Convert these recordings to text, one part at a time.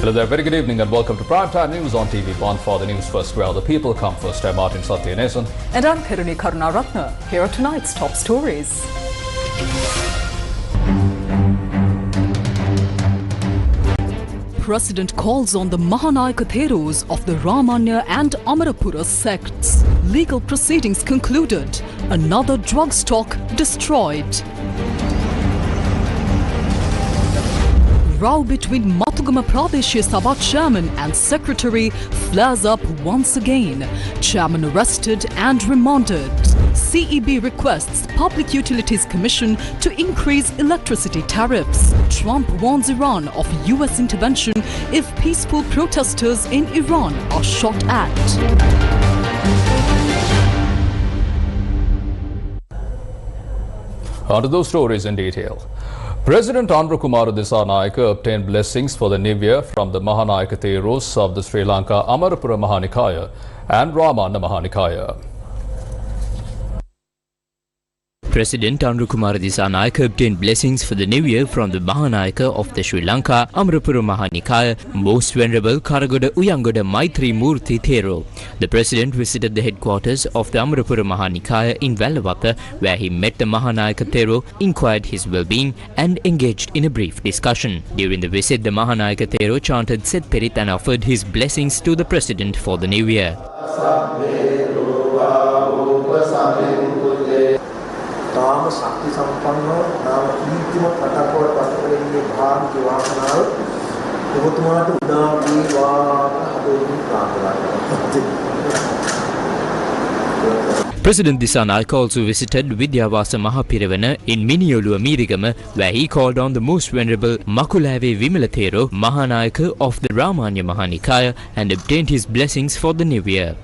Hello there, very good evening and welcome to Primetime News on TV1 for the Newsfirst, where the people come first. I'm Martin Satyanesan. And I'm Kiruni Karunaratna. Here are tonight's top stories. President calls on the Mahanayaka Theros of the Ramanya and Amarapura sects. Legal proceedings concluded. Another drug stock destroyed. Row between Matugama Pradesh Sabha chairman and secretary flares up once again. Chairman arrested and remanded. CEB requests Public Utilities Commission to increase electricity tariffs. Trump warns Iran of US intervention if peaceful protesters in Iran are shot at. On to those stories in detail. President Andhra Kumara Dissanayake obtained blessings for the new year from the Mahanayaka Theros of the Sri Lanka Amarapura Mahanikaya and Ramana Mahanikaya. President Andhra Kumara Dissanayake obtained blessings for the new year from the Mahanayaka of the Sri Lanka Amarapura Mahanikaya, Most Venerable Karagoda Uyangoda Maitri Murthy Thero. The President visited the headquarters of the Amarapura Mahanikaya in Vellawatha, where he met the Mahanayaka Thero, inquired his well-being and engaged in a brief discussion. During the visit, the Mahanayaka Thero chanted Seth Perit and offered his blessings to the President for the new year. नाम शक्ति संपन्न नाम कीर्तिमत रटकोट पत्रकरेंगे भाग की वासनाल उतमाट उदावी वाक हदोनी प्रार्थना President Dissanayake also visited Vidyawasa Mahapiravana in Miniyoluwa Mirigama, where he called on the Most Venerable Makulave Vimala Thero, Mahanayaka of the Ramanya Mahanikaya, and obtained his blessings for the new year.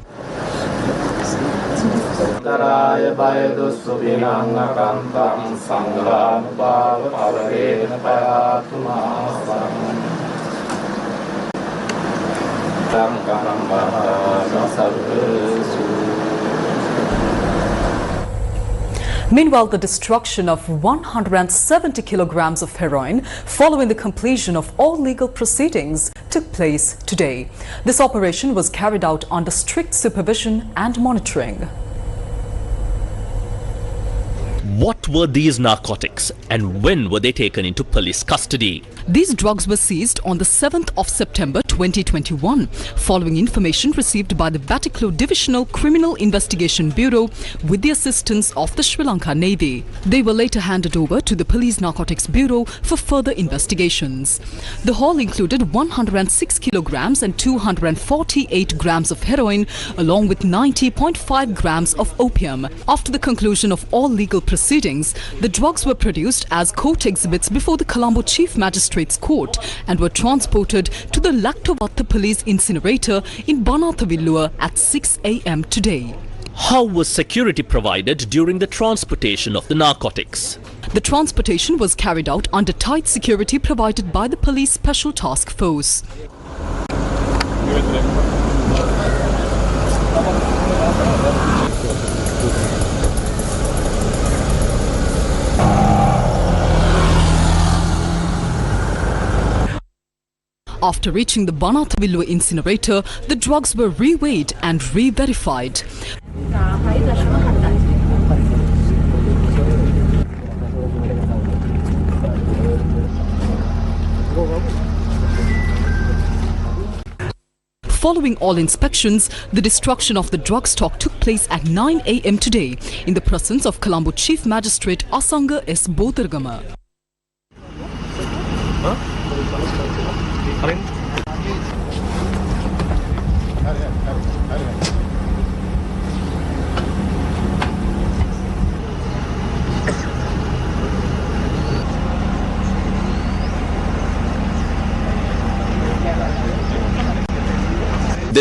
Meanwhile, the destruction of 170 kilograms of heroin following the completion of all legal proceedings took place today. This operation was carried out under strict supervision and monitoring. What were these narcotics and when were they taken into police custody? These drugs were seized on the 7th of September 2021 following information received by the Batticaloa Divisional Criminal Investigation Bureau with the assistance of the Sri Lanka Navy. They were later handed over to the Police Narcotics Bureau for further investigations. The haul included 106 kilograms and 248 grams of heroin along with 90.5 grams of opium. After the conclusion of all legal proceedings, the drugs were produced as court exhibits before the Colombo Chief Magistrate's Court and were transported to the Laktovatha Police Incinerator in Banathavillua at 6 a.m. today. How was security provided during the transportation of the narcotics? The transportation was carried out under tight security provided by the Police Special Task Force. After reaching the Banathavillua incinerator, the drugs were reweighed and re-verified. Following all inspections, the destruction of the drug stock took place at 9 a.m. today in the presence of Colombo Chief Magistrate Asanga S. Bodargama.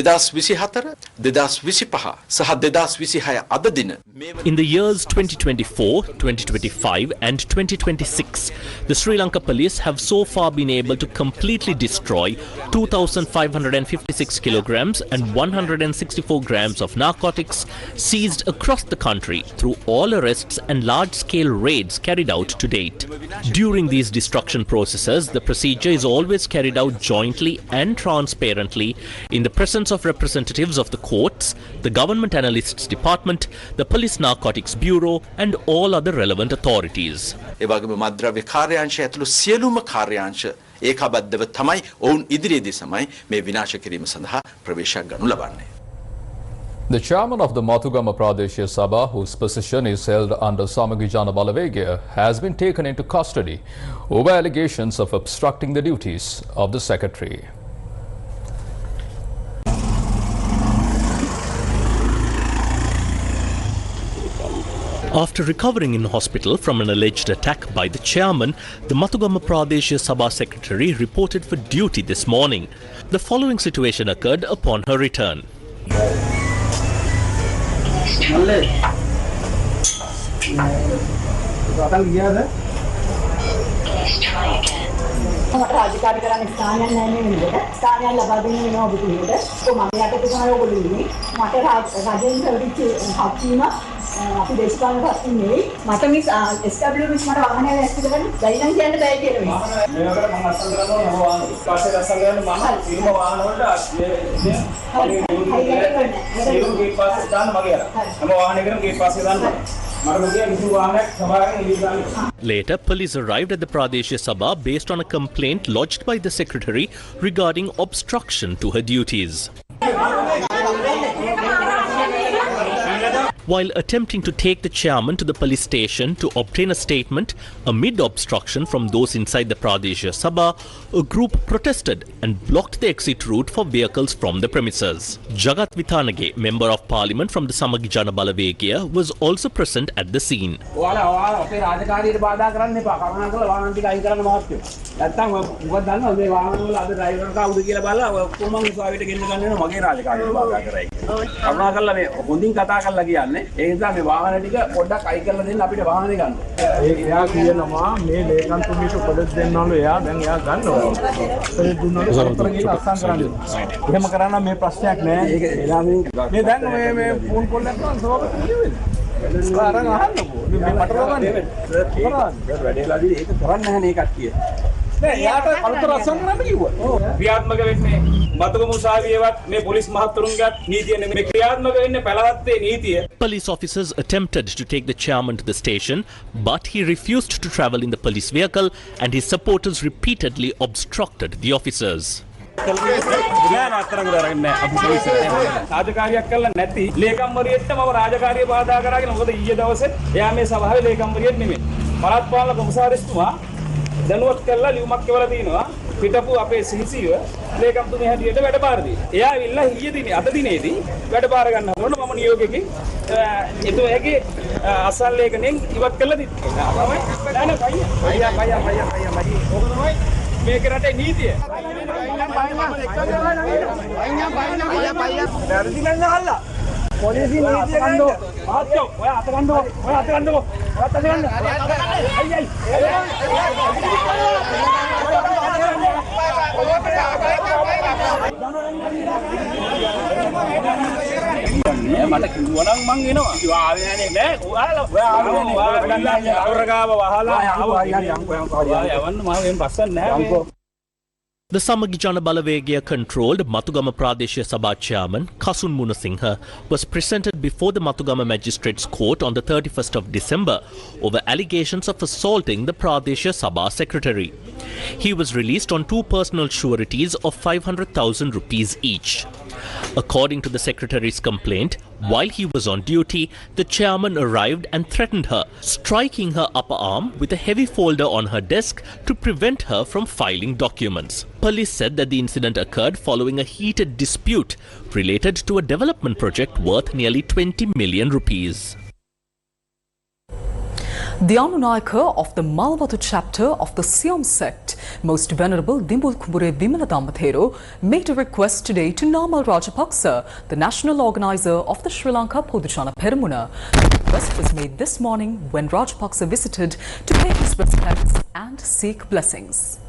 2024 2025 සහ 2026 අද දින In the years 2024, 2025 and 2026, the Sri Lanka police have so far been able to completely destroy 2,556 kilograms and 164 grams of narcotics seized across the country through all arrests and large-scale raids carried out to date. During these destruction processes, the procedure is always carried out jointly and transparently in the presence of representatives of the courts, the Government Analysts Department, the Police Narcotics Bureau and all other relevant authorities. ඒ වගේම මද්ද්‍රව්‍ය කාර්යාංශය ඇතුළු සියලුම කාර්යාංශ ඒකාබද්ධව තමයි ඔවුන් ඉදිරියේදී සමයි මේ විනාශ කිරීම සඳහා ප්‍රවේශයක් ගනු ලබන්නේ. The chairman of the Mathugama Pradeshya Sabha, whose position is held under Samagijana Balavegia, has been taken into custody over allegations of obstructing the duties of the secretary. After recovering in hospital from an alleged attack by the chairman, the Mathugama Pradeshya Sabha secretary reported for duty this morning. The following situation occurred upon her return. මට රාජකාරී කරන්න ස්ථානයක් නැහැ නේ නේද? ස්ථානයක් ලබා දෙන්න වෙනවා ඔබතුමීට. කොහොම මම යට තමයි ඔයගොල්ලෝ ඉන්නේ. මට රජෙන් කරවිච්ච හක්කීම අපි දේශපාලන පස්සේ නෙවෙයි. මට මිස් SW මිස් මට වාහනය ඇස්ති කරගන්න දැයිනම් කියන්න බෑ කියලා වෙනවා. මේකට මම අස්සන් කරනවා මම වාහන පාස්සේ අස්සන් කරන්න මම සිරුම වාහන වලට සිරුම ගේට් පාස්සේ දාන්න මගේ අර. මම වාහනේ කරන් ගේට් පාස්සේ දාන්න. Later, police arrived at the Pradeshya Sabha based on a complaint lodged by the secretary regarding obstruction to her duties. While attempting to take the chairman to the police station to obtain a statement amid obstruction from those inside the Pradeshya Sabha, a group protested and blocked the exit route for vehicles from the premises. Jagat Vithanage, member of parliament from the Samagijana Balavegia, was also present at the scene. ඒ නිසා මේ වාහන ටික පොඩ්ඩක් අයි කරලා දෙන්න අපිට වාහනේ ගන්න. එයා කියනවා මේ ලේකම්තුමීට උපදෙස් දෙන්නවලු එයා දැන් එයා ගන්නවා. ඒ දුන්නොත් සතර ගිහලා අස්සම් කරන්නේ. එහෙම කරා නම් මේ ප්‍රශ්නයක් නෑ. ඒක එලා මේ දැන් මේ ෆෝන් කෝල් එකක් කරනවා සෝබ කිව්වේ. අරන් අහන්නකෝ. මේ මට රවන්නේ. කරන්නේ. වැඩේලාදී ඒක කරන්නේ නැහැ නේ කට්ටිය. නෑ යාට කලතර අස්සම් කරන්න කිව්වා. ක්‍රියාත්මක වෙන්නේ මතුගම උසාවියේවත් මේ පොලිස් මහත්තුරුන්ගේත් නීතිය නෙමෙයි ක්‍රියාත්මක වෙන්නේ පළවත්තේ නීතිය. Police officers attempted to take the chairman to the station, but he refused to travel in the police vehicle and his supporters repeatedly obstructed the officers. රාජකාරියක් කළා නැති ලේකම්වරියට මම රාජකාරිය බාධා කරාගෙන මොකද ඊයේ දවසේ එයා මේ සභාවේ ලේකම්වරියෙක් නෙමෙයි. පළාත් පාලන කොමසාරිස්තුමා දැනුවත් කළා ලියුමක් කියවලා තිනවා පිටපු අපේ සිහිසිව ලේකම්තුමේ හැටියට වැඩබාර දී. එයා ඇවිල්ලා ඊයේ දිනේ අද දිනේදී වැඩබාර ගන්න හදන මම නියෝගයකින් එතුමගේ අසල් ලේඛනයෙන් ඉවත් කළා දිත්තා. තමයි නෑ පයියා ඕක තමයි මේක රටේ නීතිය. පොලිසිය නීතිය ගන්න. ආච්චෝ ඔය අත ගන්නකො. ඔය අත ගන්නකො. අත ගන්න. අයියයි. මට කිව්වනම් මං එනවා. ආවේ නෑනේ නෑ. ඔයාලා අවරගාව වහලා යවන්න මම වෙන පස්සක් නෑ. The Samagijana Balavegia controlled Mathugama Pradeshya Sabha chairman Kasun Munasinghe was presented before the Mathugama Magistrates Court on the 31st of December over allegations of assaulting the Pradeshya Sabha secretary. He was released on 2 personal sureties of 500,000 rupees each. According to the secretary's complaint, while he was on duty, the chairman arrived and threatened her, striking her upper arm with a heavy folder on her desk to prevent her from filing documents. Police said that the incident occurred following a heated dispute related to a development project worth nearly 20 million rupees. The Anunayaka of the Malwatu chapter of the Siam sect, Most Venerable Dimbul Kumbure Bimala Dhammathero, made a request today to Namal Rajapaksa, the national organizer of the Sri Lanka Podujana Peramuna. The request was made this morning when Rajapaksa visited to pay his respects and seek blessings.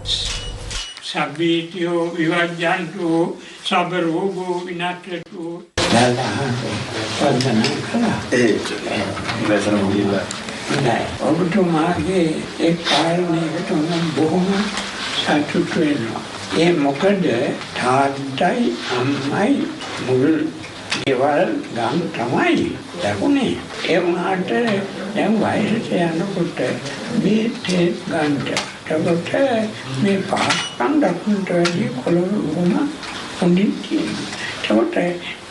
Sabityo vivajyantu sabarogo vinatatu. ඔබතුමාගේ ඒ කාරණයකට මම බොහොම සතුටු වෙනවා. ඒ මොකද තාත්තයි අම්මයි මුල් දේවල් ගම් තමයි ලැබුණේ. ඒ වුණාට දැන් වයසට යනකොට මේ තේ ගන්නට එතකොට මේ පාස්කම් දක්වන්නට වැඩි කොළොම හොඳින් තියෙනවා. එතකොට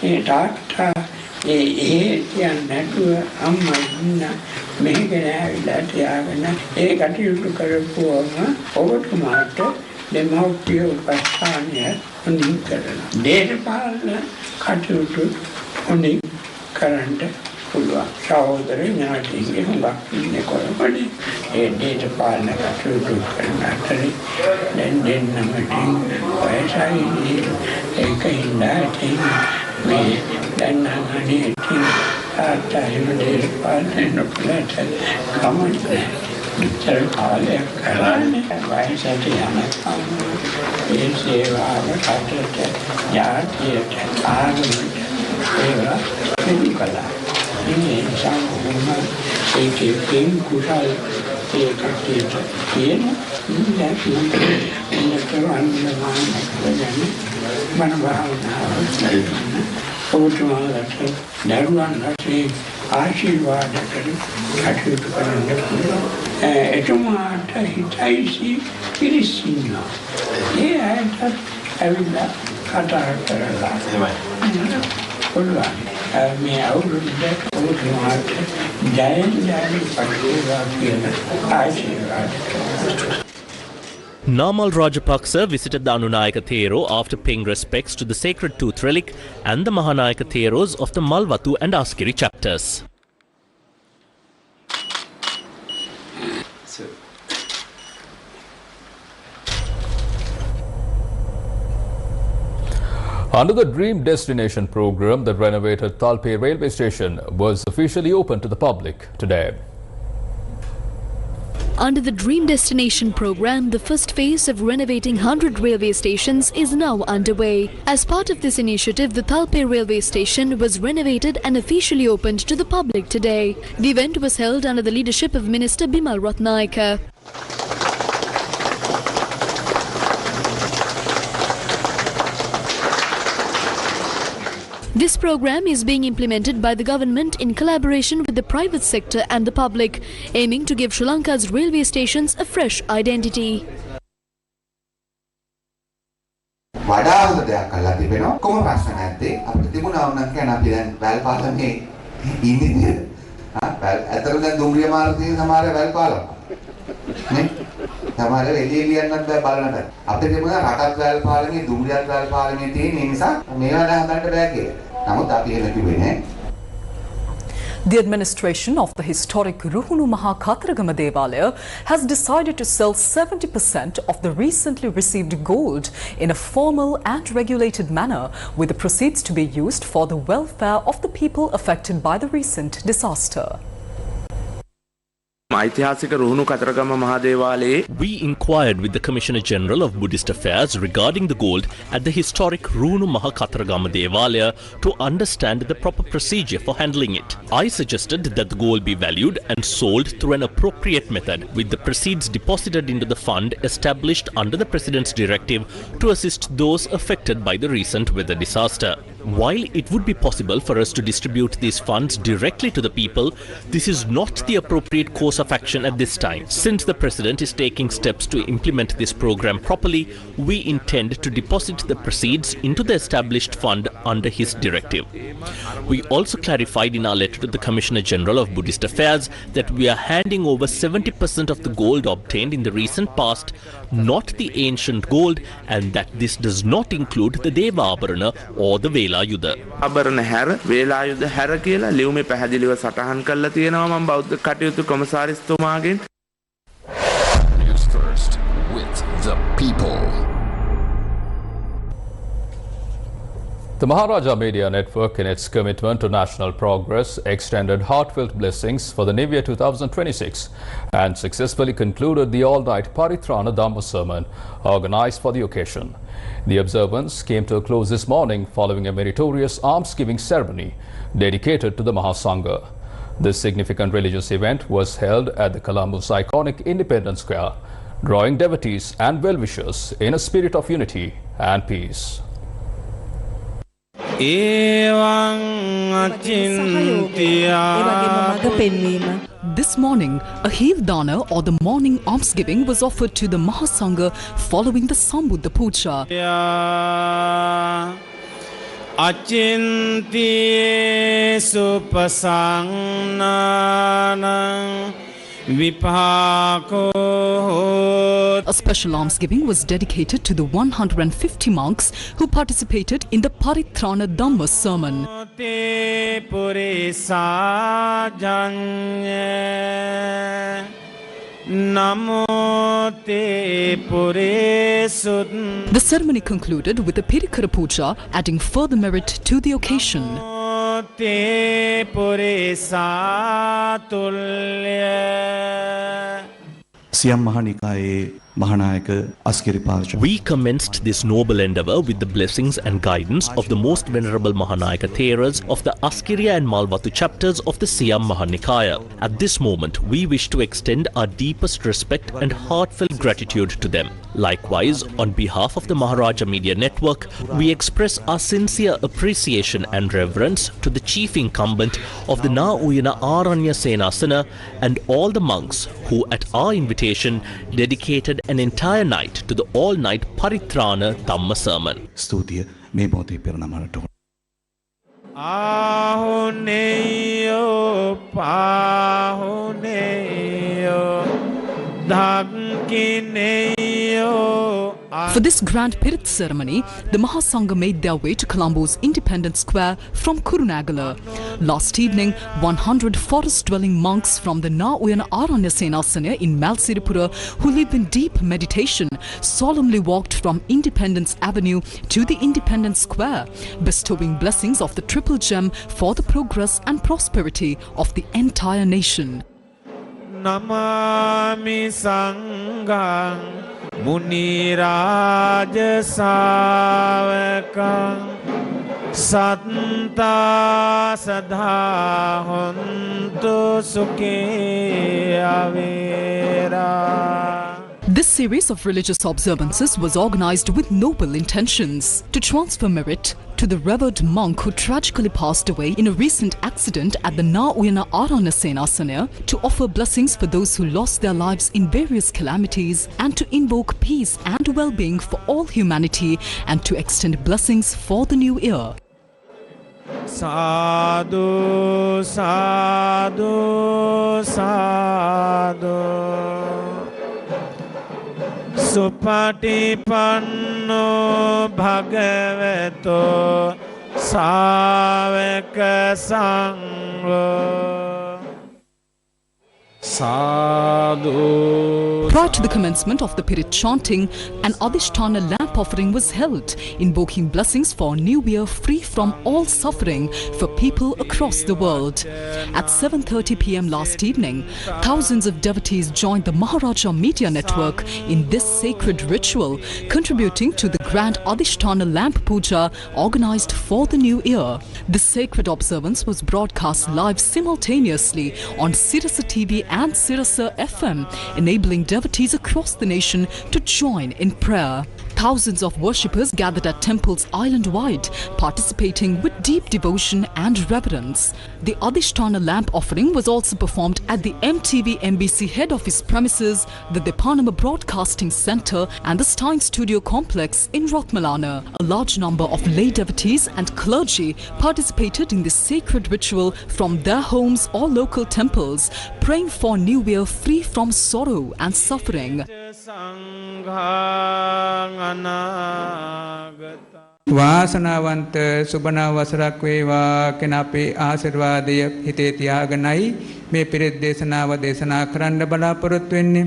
ඒ තාත්තා ඒ කියන්නේ නැතුව අම්මා ඉන්න මේකේ ඇවිල්ලා තියාගෙන ඒ කටයුතු කරපුවම ඔබතුමාට දෙමව්පිය උපස්ථානය හොඳින් කරනවා. දේශපාලන කටයුතු හොඳින් කරන්න පුළුවන්. සහෝදර ඥාතීන්ගේ හුඟක් ඉන්නේ කොළඹදී. ඒ දේශපාලන කටයුතු කරන අතරේ දැන් දෙන්නම වයසයි ඒකින්ද මේ දැන් අනේ තාත්තයිම දේශපාලන නොකලට කමන්නේ. ඉතර කාලයක් කරන්නේ වයසට යනකම් ඒ සේවාව කටට යාතියට ආගමට ඒවා පිළිකලා. ini sama ඒකෙන් කුසල් ඒකට කියන ඉන්න කරන්නේ මන භාවනාව ඔබතුමාලට දරුවන්ට ආශිර්වාද කරන කටයුතු කරන්න පුළුවන්. එතුමාට හිතයිසි පිළිසිනවා. ඒ ඇයට ඇවිල්ලා කතා කරලා පුළුවන්. මේ අවුරුද්ද ඔබතුමාට ජයෙන් පරිවර්තන කියන ආශිර්වාද කරනවා. Namal Rajapaksa visited the Anunayaka Thero after paying respects to the Sacred Tooth relic and the Mahanayaka Theros of the Malwatu and Askiri chapters. Under the Dream Destination program, the renovated Talpe railway station was officially opened to the public today. Under the Dream Destination program, the first phase of renovating 100 railway stations is now underway. As part of this initiative, the Talpe railway station was renovated and officially opened to the public today. The event was held under the leadership of Minister Bimal Ratnayaka. This program is being implemented by the government in collaboration with the private sector and the public, aiming to give Sri Lanka's railway stations a fresh identity. වඩා හොඳ දෙයක් කරලා තිබෙනවා. කොහොම ප්‍රශ්න නැත්තේ අපිට තිබුණා වුණා කියන අපි දැන් වැල් පාලමේ ඉන්නේ. ඇත්තටම දැන් දුම්රිය මාර්ගයේ සමහර වැල් පාලම. නේ? සමහර එළිය ලියන්නත් බෑ බලන්න. අපිට තිබුණා රටත් වැල් පාලමේ දුම්රියත් වැල් පාලමේ තියෙන නිසා මේවා දැන් හදන්න බෑ කියලා. නමුත් අපි එහෙම කිව්වේ නෑ. The administration of the historic Ruhunu Maha Kataragama Devalaya has decided to sell 70% of the recently received gold in a formal and regulated manner, with the proceeds to be used for the welfare of the people affected by the recent disaster. We inquired with the Commissioner General of Buddhist Affairs regarding the gold at the historic Ruhunu Maha Kataragama Devalaya to understand the proper procedure for handling it. I suggested that the gold be valued and sold through an appropriate method, with the proceeds deposited into the fund established under the President's directive to assist those affected by the recent weather disaster. While it would be possible for us to distribute these funds directly to the people, this is not the appropriate course of action at this time. Since the President is taking steps to implement this program properly, we intend to deposit the proceeds into the established fund under his directive. We also clarified in our letter to the Commissioner General of Buddhist Affairs that we are handing over 70% of the gold obtained in the recent past, not the ancient gold, and that this does not include the Deva Abharana or the Vela වේලායුධ. ආභරණ හැර වේලායුධ හැර කියලා ලියුමේ පැහැදිලිව සටහන් කරලා තියෙනවා මම බෞද්ධ කටයුතු කොමසාරිස්තුමාගෙන්. Newsfirst with the people. The Maharaja Media Network, in its commitment to national progress, extended heartfelt blessings for the New Year 2026 and successfully concluded the all-night Parithrana Dhamma sermon organized for the occasion. The observance came to a close this morning following a meritorious almsgiving ceremony dedicated to the Mahasangha. This significant religious event was held at the Colombo's iconic Independence Square, drawing devotees and well-wishers in a spirit of unity and peace. This morning, a heel dana or the morning almsgiving was offered to the Mahasangha following the Sambuddha Puja. A special almsgiving was dedicated to the 150 monks who participated in the Parithrana Dhamma sermon. The ceremony concluded with a Pirikara Puja, adding further merit to the occasion. We commenced this noble endeavour with the blessings and guidance of the most venerable Mahanayaka Theras of the Askiriya and Malvatu chapters of the Siam Mahanikaya. At this moment, we wish to extend our deepest respect and heartfelt gratitude to them. Likewise, on behalf of the Maharaja Media Network, we express our sincere appreciation and reverence to the chief incumbent of the Na Uyana Aranya Senasana and all the monks who, at our invitation, dedicated an entire night to the all-night Parithrana Dhamma sermon. ස්තුතිය මේ මොහොතේ පෙරනමරට ආහුනේයෝ පාහුනේයෝ ධක්කිනේයෝ. For this grand Pirit ceremony, the Mahasangha made their way to Colombo's Independence Square from Kurunagala. Last evening, 100 forest-dwelling monks from the Na Uyana Aranya Senasana in Malsiripura, who live in deep meditation, solemnly walked from Independence Avenue to the Independence Square, bestowing blessings of the triple gem for the progress and prosperity of the entire nation. Namami Sangham Muniraja Savakam Santa Sadha Hontu Sukhe Avera. This series of religious observances was organized with noble intentions to transfer merit to the revered monk who tragically passed away in a recent accident at the Na Uyana Aranya Senasana, to offer blessings for those who lost their lives in various calamities, and to invoke peace and well-being for all humanity, and to extend blessings for the new year. Sadhu, sadhu, sadhu. Supatipanno bhagavato savaka sangho. Sadhu. Prior to the commencement of the Pirit chanting, an Adhisthana lamp offering was held, invoking blessings for New Year free from all suffering for people across the world. At 7:30 p.m. last evening, thousands of devotees joined the Maharaja Media Network in this sacred ritual, contributing to the grand Adhisthana lamp puja organized for the new year. This sacred observance was broadcast live simultaneously on Sirasa TV and Sirasa FM, enabling devotees across the nation to join in prayer. Thousands of worshippers gathered at temples island-wide, participating with deep devotion and reverence. The Adhisthana lamp offering was also performed at the MTV MBC head office premises, the Depanama Broadcasting Centre and the Stein Studio Complex in Rotmalana. A large number of lay devotees and clergy participated in this sacred ritual from their homes or local temples, praying for New Year free from sorrow and suffering. වාසනාවන්ත සුබනා වසරක් වේවා කියන අපේ ආශිර්වාදය හිතේ තියාගෙනයි මේ පිරිත් දේශනාව දේශනා කරන්න බලාපොරොත්තු වෙන්නේ.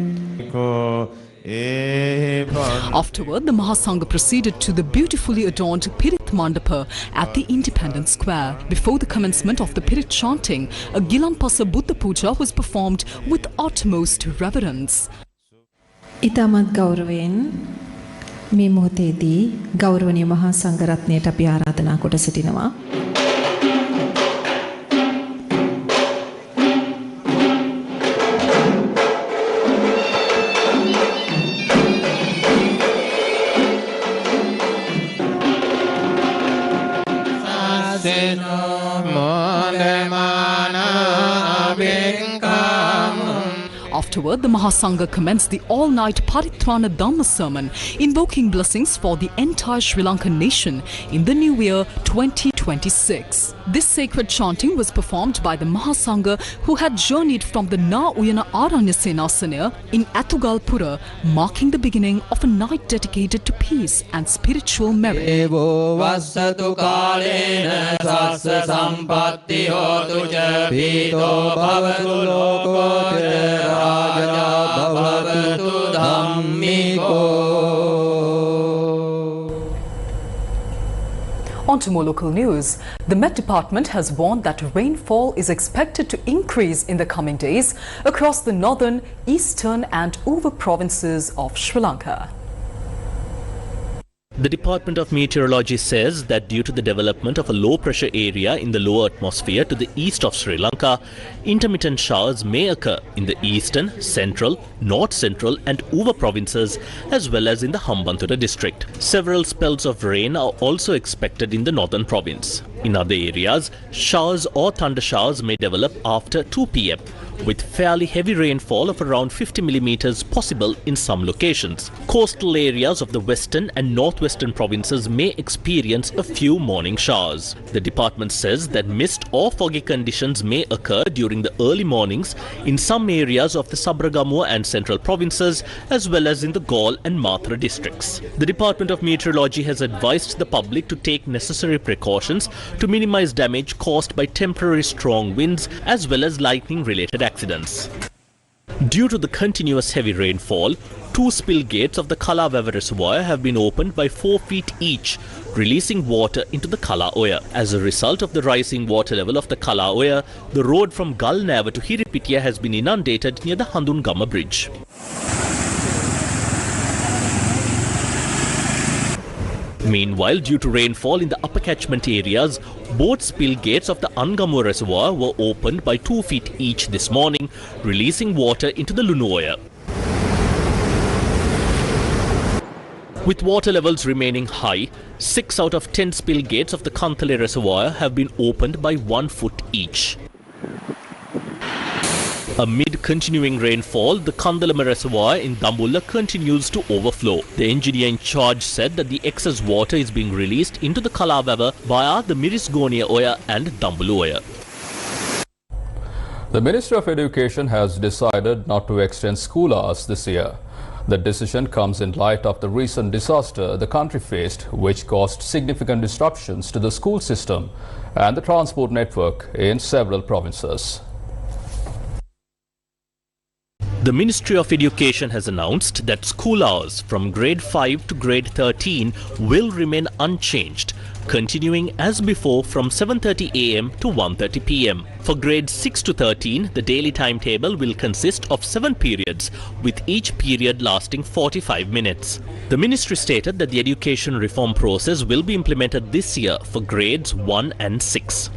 Afterward, the Mahasangha proceeded to the beautifully adorned Pirit Mandapa at the Independence Square. Before the commencement of the Pirit chanting, a Gilampasa Buddha Puja was performed with utmost reverence. ඉතාමත් ගෞරවයෙන් මේ මොහොතේදී ගෞරවනීය මහා සංඝරත්නයට අපි ආරාධනා කොට සිටිනවා. Afterward, the Mahasangha commenced the all-night Paritrana Dhamma sermon, invoking blessings for the entire Sri Lankan nation in the new year 2026. This sacred chanting was performed by the Mahasangha who had journeyed from the Na Uyana Aranya Senasana in Athugalpura, marking the beginning of a night dedicated to peace and spiritual merit. On to more local news. The Met Department has warned that rainfall is expected to increase in the coming days across the northern, eastern and over provinces of Sri Lanka. The Department of Meteorology says that due to the development of a low pressure area in the lower atmosphere to the east of Sri Lanka, intermittent showers may occur in the eastern, central, north central and Uva provinces as well as in the Hambantota district. Several spells of rain are also expected in the northern province. In other areas, showers or thunder showers may develop after 2 p.m. with fairly heavy rainfall of around 50 millimeters possible in some locations. Coastal areas of the western and northwestern provinces may experience a few morning showers. The department says that mist or foggy conditions may occur during the early mornings in some areas of the Sabragamua and central provinces as well as in the Gaul and Mathura districts. The Department of Meteorology has advised the public to take necessary precautions to minimize damage caused by temporary strong winds as well as lightning-related accidents. Due to the continuous heavy rainfall, 2 spill gates of the Kalawava reservoir have been opened by 4 feet each, releasing water into the Kala Oya. As a result of the rising water level of the Kala Oya, the road from Galnava to Hiripitiya has been inundated near the Handungama bridge. Meanwhile, due to rainfall in the upper catchment areas, both spill gates of the Angamu reservoir were opened by 2 feet each this morning, releasing water into the Lunoya. With water levels remaining high, 6 out of 10 spill gates of the Kantale reservoir have been opened by 1 foot each. Amid continuing rainfall, the Kandalama reservoir in Dambulla continues to overflow. The engineer in charge said that the excess water is being released into the Kalawava via the Mirisgonia Oya and Dambulu Oya. The Ministry of Education has decided not to extend school hours this year. The decision comes in light of the recent disaster the country faced, which caused significant disruptions to the school system and the transport network in several provinces. The Ministry of Education has announced that school hours from grade 5 to grade 13 will remain unchanged, continuing as before from 7:30 am to 1:30 pm. For grades 6 to 13, the daily timetable will consist of 7 periods, with each period lasting 45 minutes. The ministry stated that the education reform process will be implemented this year for grades 1 and 6.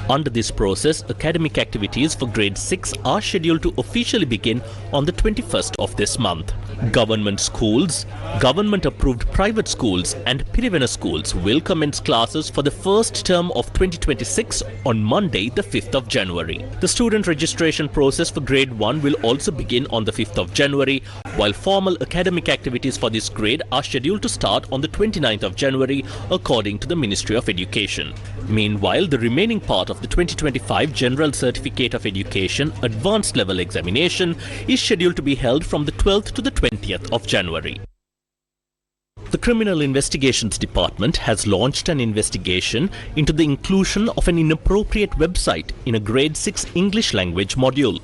Under this process, academic activities for grade 6 are scheduled to officially begin on the 21st of this month. Government schools, government-approved private schools and Pirivena schools will commence classes for the first term of 2026 on Monday, the 5th of January. The student registration process for grade 1 will also begin on the 5th of January, while formal academic activities for this grade are scheduled to start on the 29th of January, according to the Ministry of Education. Meanwhile, the remaining part of the 2025 General Certificate of Education Advanced Level Examination is scheduled to be held from the 12th to the 20th of January. The Criminal Investigations Department has launched an investigation into the inclusion of an inappropriate website in a grade 6 English language module.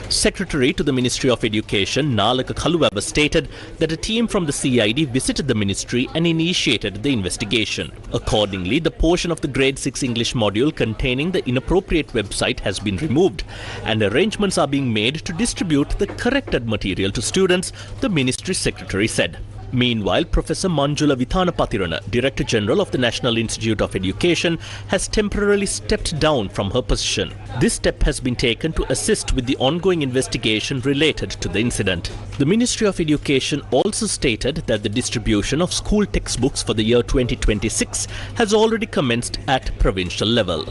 Secretary to the Ministry of Education, Nalaka Kaluwaba, stated that a team from the CID visited the ministry and initiated the investigation. Accordingly, the portion of the grade 6 English module containing the inappropriate website has been removed and arrangements are being made to distribute the corrected material to students, the ministry secretary said. Meanwhile, Professor Manjula Vitanapathirana, Director General of the National Institute of Education, has temporarily stepped down from her position. This step has been taken to assist with the ongoing investigation related to the incident. The Ministry of Education also stated that the distribution of school textbooks for the year 2026 has already commenced at provincial level.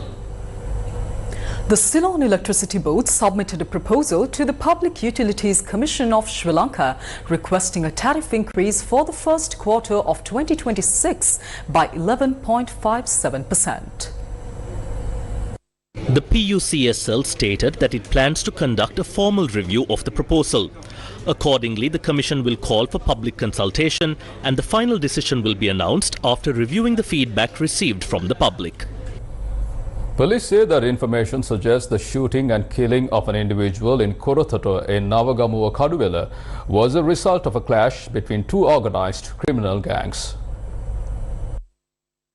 The Ceylon Electricity Board submitted a proposal to the Public Utilities Commission of Sri Lanka requesting a tariff increase for the first quarter of 2026 by 11.57%. The PUCSL stated that it plans to conduct a formal review of the proposal. Accordingly, the Commission will call for public consultation and the final decision will be announced after reviewing the feedback received from the public. Police say that information suggests the shooting and killing of an individual in Korothata in Navagamuwa Kaduwela was a result of a clash between two organized criminal gangs.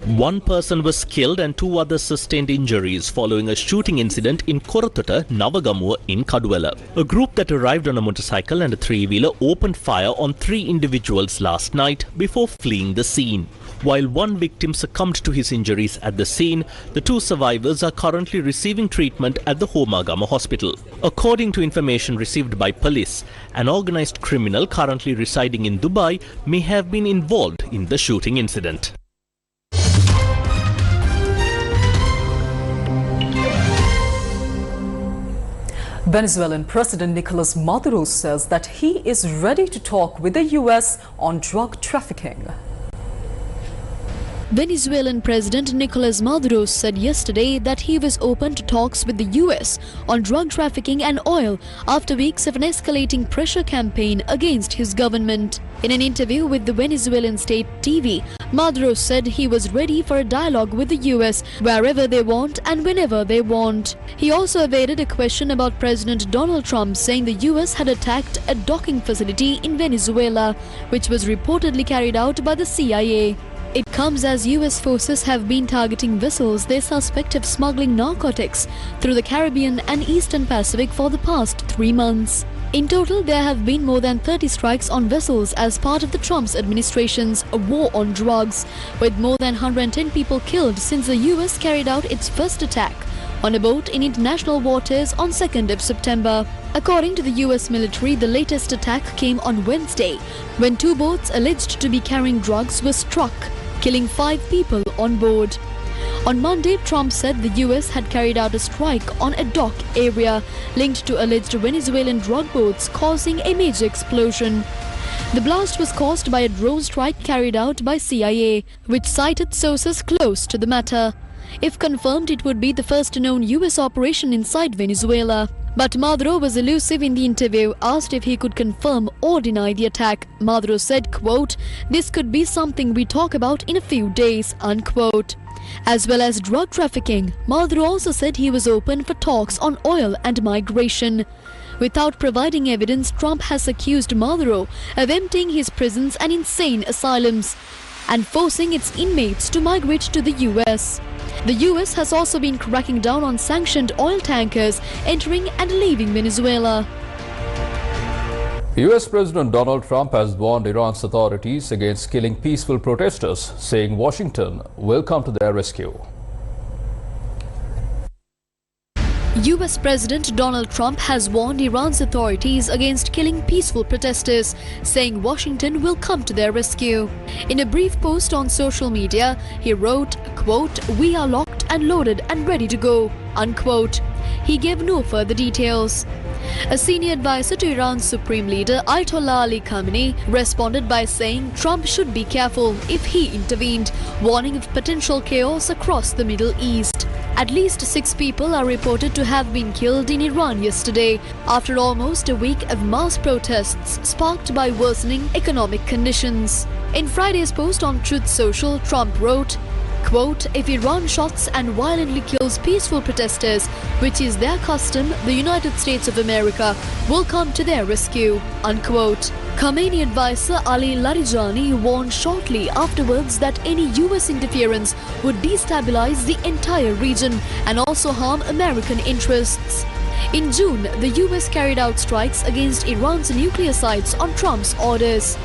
One person was killed and two others sustained injuries following a shooting incident in Korothata, Navagamuwa in Kaduwela. A group that arrived on a motorcycle and a three-wheeler opened fire on 3 individuals last night before fleeing the scene. While one victim succumbed to his injuries at the scene, the 2 survivors are currently receiving treatment at the Homagama hospital. According to information received by police, an organized criminal currently residing in Dubai may have been involved in the shooting incident. Venezuelan President Nicolas Maduro says that he is ready to talk with the US on drug trafficking. Venezuelan President Nicolas Maduro said yesterday that he was open to talks with the US on drug trafficking and oil after weeks of an escalating pressure campaign against his government. In an interview with the Venezuelan state TV, Maduro said he was ready for a dialogue with the US wherever they want and whenever they want. He also evaded a question about President Donald Trump saying the US had attacked a docking facility in Venezuela, which was reportedly carried out by the CIA. It comes as US forces have been targeting vessels they suspect of smuggling narcotics through the Caribbean and Eastern Pacific for the past 3 months. In total, there have been more than 30 strikes on vessels as part of the Trump's administration's war on drugs, with more than 110 people killed since the US carried out its first attack on a boat in international waters on 2nd of September. According to the US military, the latest attack came on Wednesday when 2 boats alleged to be carrying drugs were struck, killing 5 people on board. On Monday, Trump said the US had carried out a strike on a dock area linked to alleged Venezuelan drug boats, causing a major explosion. The blast was caused by a drone strike carried out by CIA, which cited sources close to the matter. If confirmed, it would be the first known US operation inside Venezuela. But Maduro was elusive in the interview. Asked if he could confirm or deny the attack, Maduro said, quote, "This could be something we talk about in a few days," unquote. As well as drug trafficking, Maduro also said he was open for talks on oil and migration. Without providing evidence, Trump has accused Maduro of emptying his prisons and insane asylums and forcing its inmates to migrate to the US. The US has also been cracking down on sanctioned oil tankers entering and leaving Venezuela. US President Donald Trump has warned Iran's authorities against killing peaceful protesters, saying Washington will come to their rescue. US President Donald Trump has warned Iran's authorities against killing peaceful protesters, saying Washington will come to their rescue. In a brief post on social media, he wrote, quote, "We are locked and loaded and ready to go," unquote. He gave no further details. A senior advisor to Iran's Supreme Leader Ayatollah Ali Khamenei responded by saying Trump should be careful if he intervened, warning of potential chaos across the Middle East. At least 6 people are reported to have been killed in Iran yesterday after almost a week of mass protests sparked by worsening economic conditions. In Friday's post on Truth Social, Trump wrote, quote, "If Iran shots and violently kills peaceful protesters, which is their custom, the United States of America will come to their rescue," unquote. Khamenei advisor Ali Larijani warned shortly afterwards that any US interference would destabilize the entire region and also harm American interests. In June, the US carried out strikes against Iran's nuclear sites on Trump's orders.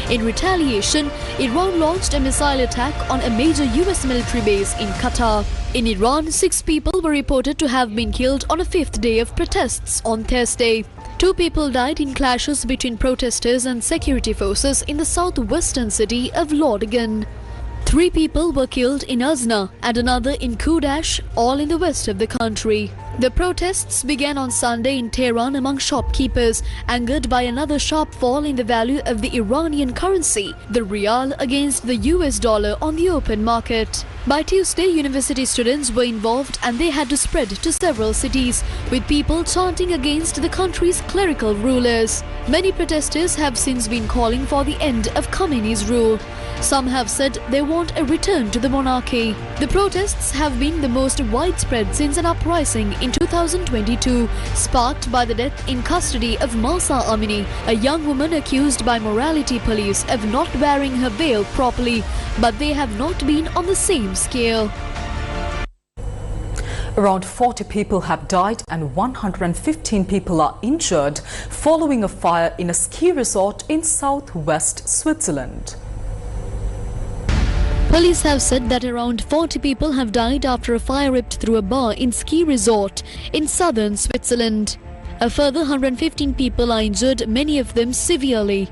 In retaliation, Iran launched a missile attack on a major US military base in Qatar. In Iran, 6 people were reported to have been killed on a 5th day of protests on Thursday. 2 people died in clashes between protesters and security forces in the southwestern city of Lordagan. 3 people were killed in Azna and another in Kudash, all in the west of the country. The protests began on Sunday in Tehran among shopkeepers, angered by another sharp fall in the value of the Iranian currency, the rial, against the US dollar on the open market. By Tuesday, university students were involved and they had to spread to several cities, with people chanting against the country's clerical rulers. Many protesters have since been calling for the end of Khamenei's rule. Some have said they want a return to the monarchy. The protests have been the most widespread since an uprising in 2022, sparked by the death in custody of Mahsa Amini, a young woman accused by morality police of not wearing her veil properly, but they have not been on the same scale. Around 40 people have died and 115 people are injured following a fire in a ski resort in southwest Switzerland. Police have said that around 40 people have died after a fire ripped through a bar in ski resort in southern Switzerland. A further 115 people are injured, many of them severely.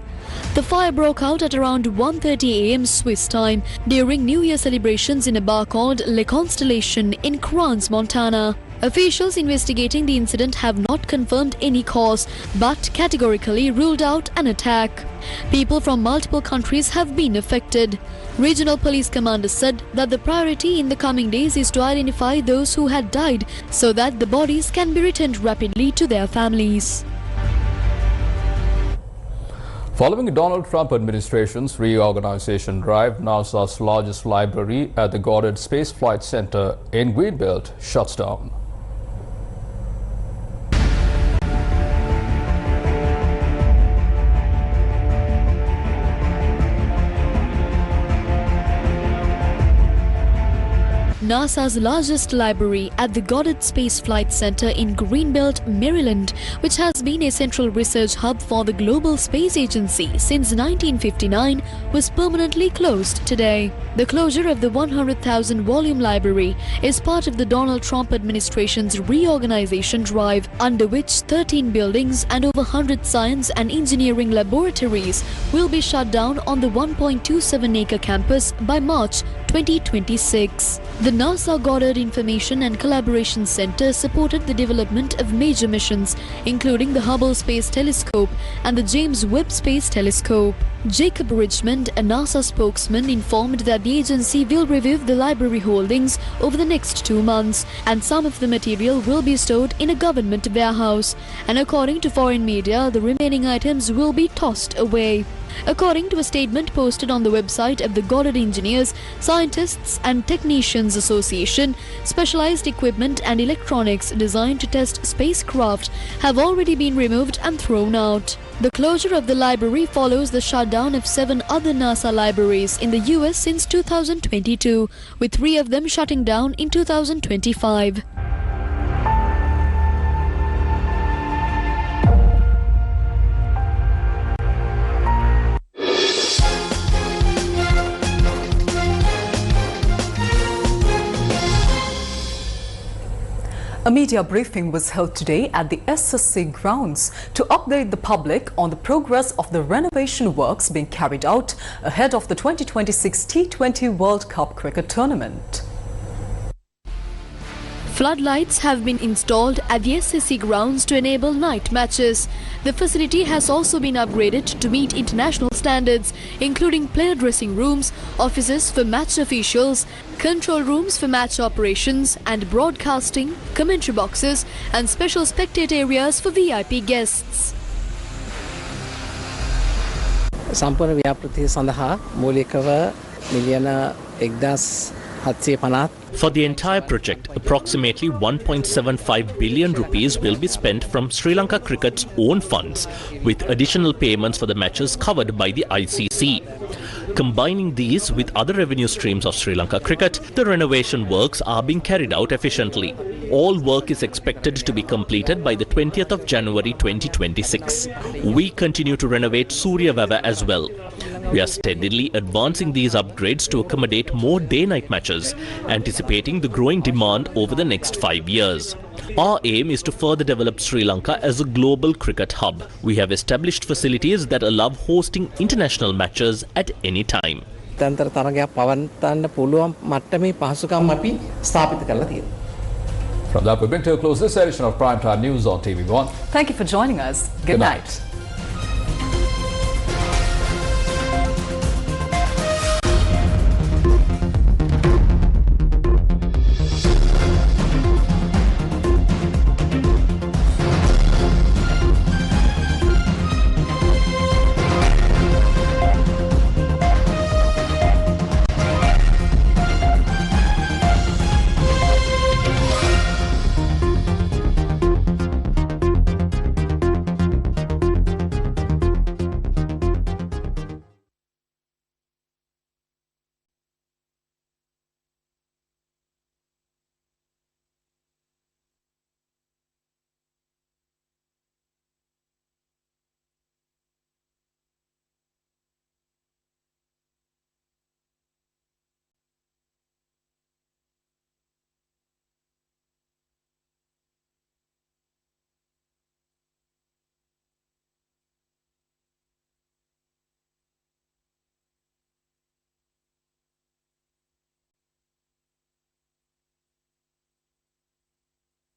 The fire broke out at around 1:30 a.m. Swiss time during New Year celebrations in a bar called Le Constellation in Crans, Montana. Officials investigating the incident have not confirmed any cause, but categorically ruled out an attack. People from multiple countries have been affected. Regional police commander said that the priority in the coming days is to identify those who had died so that the bodies can be returned rapidly to their families. Following Donald Trump administration's reorganization drive, NASA's largest library at the Goddard Space Flight Center in Greenbelt shuts down. NASA's largest library at the Goddard Space Flight Center in Greenbelt, Maryland, which has been a central research hub for the Global Space Agency since 1959, was permanently closed today. The closure of the 100,000-volume library is part of the Donald Trump administration's reorganization drive, under which 13 buildings and over 100 science and engineering laboratories will be shut down on the 1.27-acre campus by March 2026. The NASA Goddard Information and Collaboration Center supported the development of major missions, including the Hubble Space Telescope and the James Webb Space Telescope. Jacob Richmond, a NASA spokesman, informed that the agency will review the library holdings over the next 2 months, and some of the material will be stored in a government warehouse. And according to foreign media, the remaining items will be tossed away. According to a statement posted on the website of the Goddard Engineers, Scientists and Technicians Association, specialized equipment and electronics designed to test spacecraft have already been removed and thrown out. The closure of the library follows the shutdown of 7 other NASA libraries in the US since 2022, with 3 of them shutting down in 2025. A media briefing was held today at the SSC grounds to update the public on the progress of the renovation works being carried out ahead of the 2026 T20 World Cup cricket tournament. Floodlights have been installed at the SSC grounds to enable night matches. The facility has also been upgraded to meet international standards, including player dressing rooms, offices for match officials, control rooms for match operations and broadcasting, commentary boxes, and special spectator areas for VIP guests. සම්පූර්ණ ව්‍යාපෘතිය සඳහා මූලිකව මිලියන 1750 For the entire project, approximately 1.75 billion rupees will be spent from Sri Lanka Cricket's own funds, with additional payments for the matches covered by the ICC. Combining these with other revenue streams of Sri Lanka Cricket, the renovation works are being carried out efficiently. All work is expected to be completed by the 20th of January 2026. We continue to renovate Suryavava as well. We are steadily advancing these upgrades to accommodate more day-night matches, anticipating the growing demand over the next 5 years. Our aim is to further develop Sri Lanka as a global cricket hub. We have established facilities that allow hosting international matches at any time. තන්ත්‍ර තරගයක් පවත්වන්න පුළුවන් මට්ටමේ පහසුකම් අපි ස්ථාපිත කරලා තියෙනවා. From that, we bring to a close this edition of Primetime News on TV1. Thank you for joining us. Good night.